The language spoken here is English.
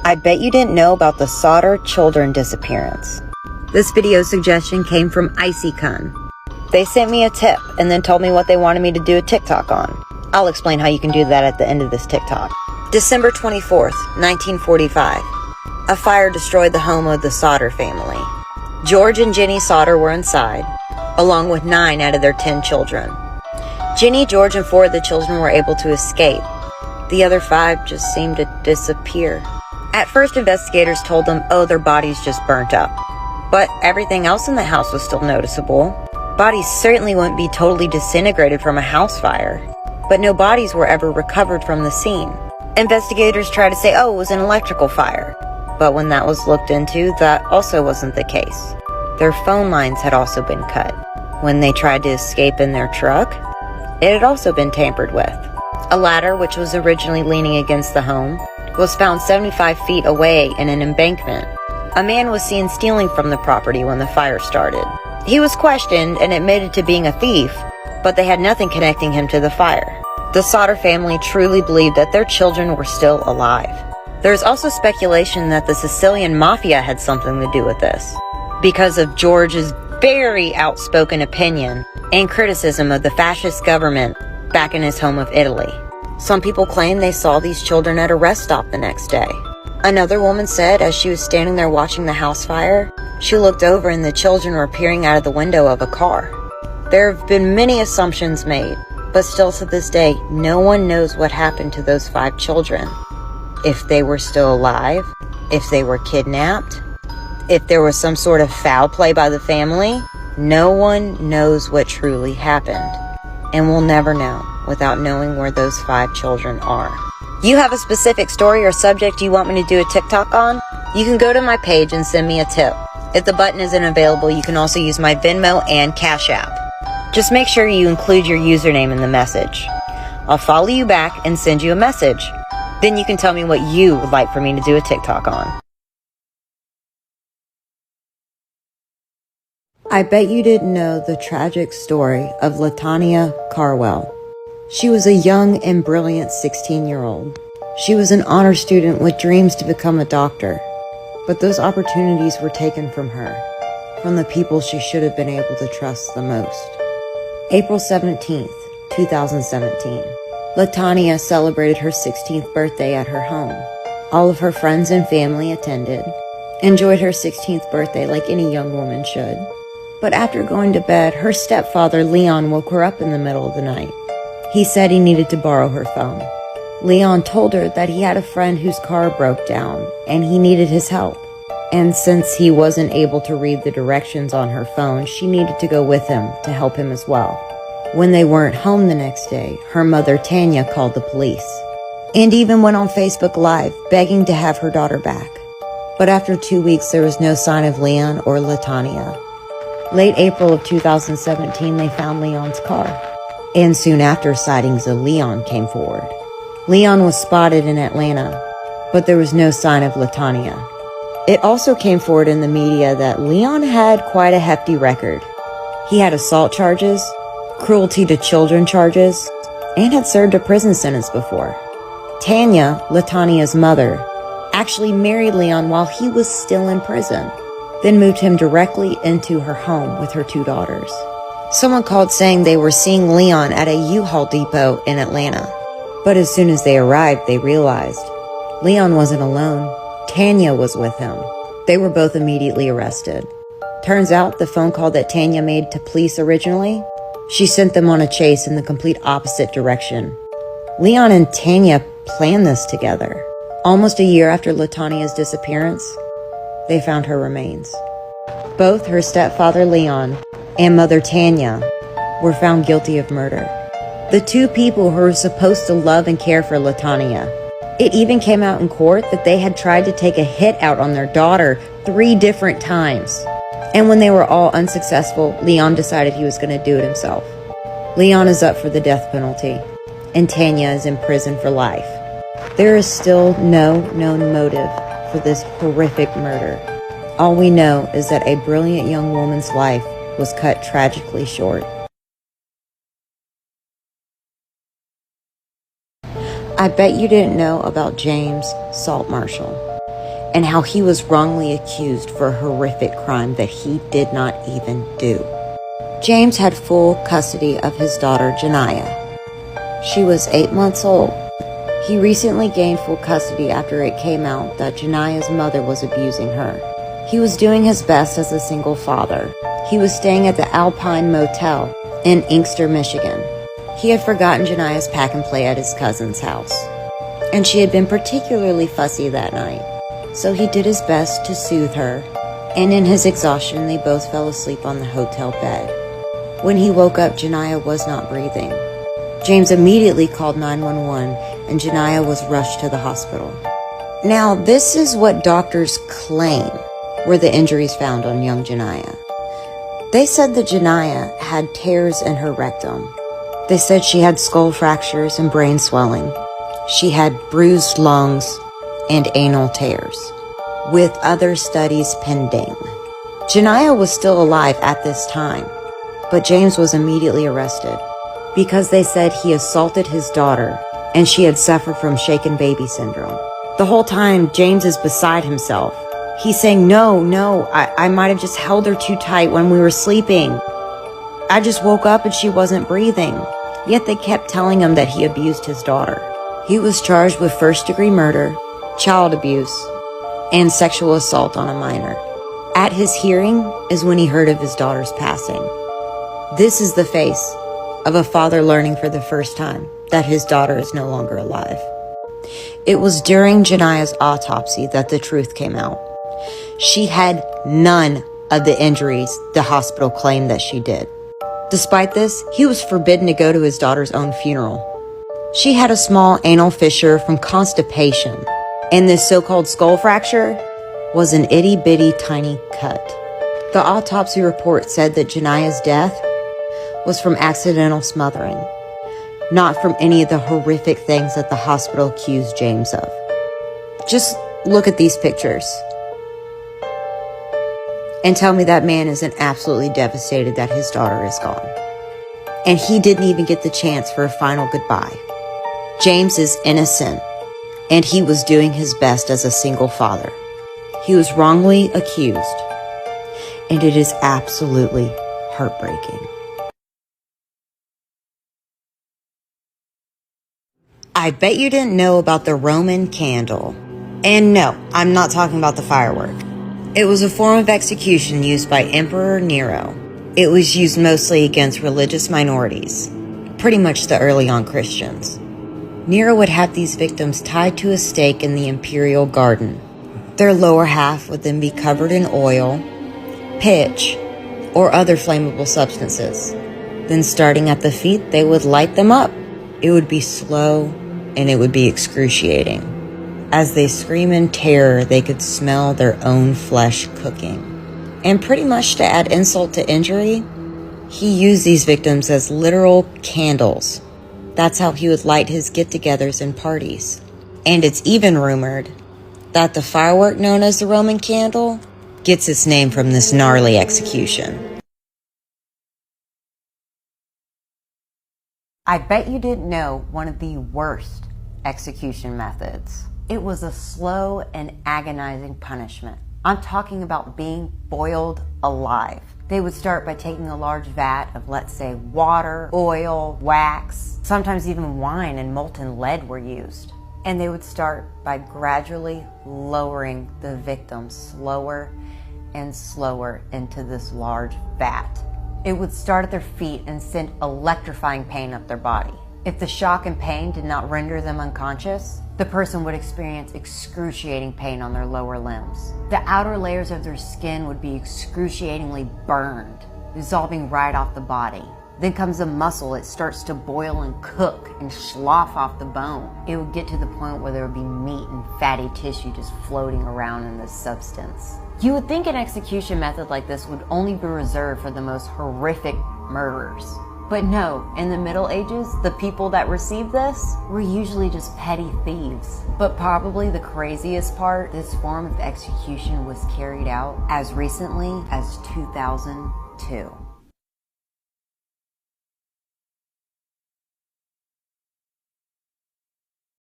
I bet you didn't know about the Sauter children disappearance. This video suggestion came from Icy Kun. They sent me a tip and then told me what they wanted me to do a TikTok on. I'll explain how you can do that at the end of this TikTok. December 24th, 1945. A fire destroyed the home of the Sauter family. George and Jenny Sauter were inside, along with 9 out of their 10 children. Jenny, George, and 4 of the children were able to escape. The other 5 just seemed to disappear. At first, investigators told them, their bodies just burnt up. But everything else in the house was still noticeable. Bodies certainly wouldn't be totally disintegrated from a house fire. But no bodies were ever recovered from the scene. Investigators tried to say, it was an electrical fire. But when that was looked into, that also wasn't the case. Their phone lines had also been cut. When they tried to escape in their truck, it had also been tampered with. A ladder, which was originally leaning against the home, was found 75 feet away in an embankment. A man was seen stealing from the property when the fire started. He was questioned and admitted to being a thief, but they had nothing connecting him to the fire. The Sauter family truly believed that their children were still alive. There is also speculation that the Sicilian mafia had something to do with this, because of George's very outspoken opinion and criticism of the fascist government back in his home of Italy. Some people claim they saw these children at a rest stop the next day. Another woman said as she was standing there watching the house fire, she looked over and the children were peering out of the window of a car. There have been many assumptions made, but still to this day, no one knows what happened to those 5 children. If they were still alive, if they were kidnapped, if there was some sort of foul play by the family, no one knows what truly happened. And we'll never know without knowing where those 5 children are. You have a specific story or subject you want me to do a TikTok on? You can go to my page and send me a tip. If the button isn't available, you can also use my Venmo and Cash App. Just make sure you include your username in the message. I'll follow you back and send you a message. Then you can tell me what you would like for me to do a TikTok on. I bet you didn't know the tragic story of Latanya Carwell. She was a young and brilliant 16-year-old. She was an honor student with dreams to become a doctor, but those opportunities were taken from her, from the people she should have been able to trust the most. April 17th, 2017. Latanya celebrated her 16th birthday at her home. All of her friends and family attended, enjoyed her 16th birthday like any young woman should. But after going to bed, her stepfather, Leon, woke her up in the middle of the night. He said he needed to borrow her phone. Leon told her that he had a friend whose car broke down and he needed his help. And since he wasn't able to read the directions on her phone, she needed to go with him to help him as well. When they weren't home the next day, her mother, Tanya, called the police and even went on Facebook Live begging to have her daughter back. But after 2 weeks, there was no sign of Leon or Latanya. Late April of 2017, they found Leon's car. And soon after, sightings of Leon came forward. Leon was spotted in Atlanta, but there was no sign of Latanya. It also came forward in the media that Leon had quite a hefty record. He had assault charges, cruelty to children charges, and had served a prison sentence before. Tanya, Latanya's mother, actually married Leon while he was still in prison, then moved him directly into her home with her 2 daughters. Someone called saying they were seeing Leon at a U-Haul depot in Atlanta. But as soon as they arrived, they realized Leon wasn't alone. Tanya was with him. They were both immediately arrested. Turns out the phone call that Tanya made to police originally, she sent them on a chase in the complete opposite direction. Leon and Tanya planned this together. Almost a year after Latanya's disappearance, they found her remains. Both her stepfather Leon and mother Tanya were found guilty of murder. The 2 people who were supposed to love and care for Latanya. It even came out in court that they had tried to take a hit out on their daughter 3 different times. And when they were all unsuccessful, Leon decided he was going to do it himself. Leon is up for the death penalty, and Tanya is in prison for life. There is still no known motive for this horrific murder. All we know is that a brilliant young woman's life was cut tragically short. I bet you didn't know about James Saltmarshall. and how he was wrongly accused for a horrific crime that he did not even do. James had full custody of his daughter, Janiyah. She was 8 months old. He recently gained full custody after it came out that Janiyah's mother was abusing her. He was doing his best as a single father. He was staying at the Alpine Motel in Inkster, Michigan. He had forgotten Janiyah's pack and play at his cousin's house, and she had been particularly fussy that night. So he did his best to soothe her, and in his exhaustion, they both fell asleep on the hotel bed. When he woke up, Janiyah was not breathing. James immediately called 911, and Janiyah was rushed to the hospital. Now, this is what doctors claim were the injuries found on young Janiyah. They said that Janiyah had tears in her rectum. They said she had skull fractures and brain swelling. She had bruised lungs and anal tears, with other studies pending. Janiyah was still alive at this time, but James was immediately arrested because they said he assaulted his daughter and she had suffered from shaken baby syndrome. The whole time, James is beside himself. He's saying, no, I might have just held her too tight when we were sleeping. I just woke up and she wasn't breathing. Yet they kept telling him that he abused his daughter. He was charged with first-degree murder, child abuse, and sexual assault on a minor. At his hearing is when he heard of his daughter's passing. This is the face of a father learning for the first time that his daughter is no longer alive. It was during Janiyah's autopsy that the truth came out. She had none of the injuries the hospital claimed that she did. Despite this, he was forbidden to go to his daughter's own funeral. She had a small anal fissure from constipation, and this so-called skull fracture was an itty-bitty tiny cut. The autopsy report said that Janiyah's death was from accidental smothering, not from any of the horrific things that the hospital accused James of. Just look at these pictures and tell me that man isn't absolutely devastated that his daughter is gone. And he didn't even get the chance for a final goodbye. James is innocent, and he was doing his best as a single father. He was wrongly accused, and it is absolutely heartbreaking. I bet you didn't know about the Roman candle. And no, I'm not talking about the firework. It was a form of execution used by Emperor Nero. It was used mostly against religious minorities, pretty much the early on Christians. Nero would have these victims tied to a stake in the imperial garden. Their lower half would then be covered in oil, pitch, or other flammable substances. Then starting at the feet, they would light them up. It would be slow and it would be excruciating. As they scream in terror, they could smell their own flesh cooking. And pretty much to add insult to injury, he used these victims as literal candles. That's how he would light his get-togethers and parties. And it's even rumored that the firework known as the Roman candle gets its name from this gnarly execution. I bet you didn't know one of the worst execution methods. It was a slow and agonizing punishment. I'm talking about being boiled alive. They would start by taking a large vat of, let's say, water, oil, wax, sometimes even wine and molten lead were used. And they would start by gradually lowering the victim slower and slower into this large vat. It would start at their feet and send electrifying pain up their body. If the shock and pain did not render them unconscious, the person would experience excruciating pain on their lower limbs. The outer layers of their skin would be excruciatingly burned, dissolving right off the body. Then comes the muscle. It starts to boil and cook and slough off the bone. It would get to the point where there would be meat and fatty tissue just floating around in this substance. You would think an execution method like this would only be reserved for the most horrific murderers. But no, in the Middle Ages, the people that received this were usually just petty thieves. But probably the craziest part, this form of execution was carried out as recently as 2002.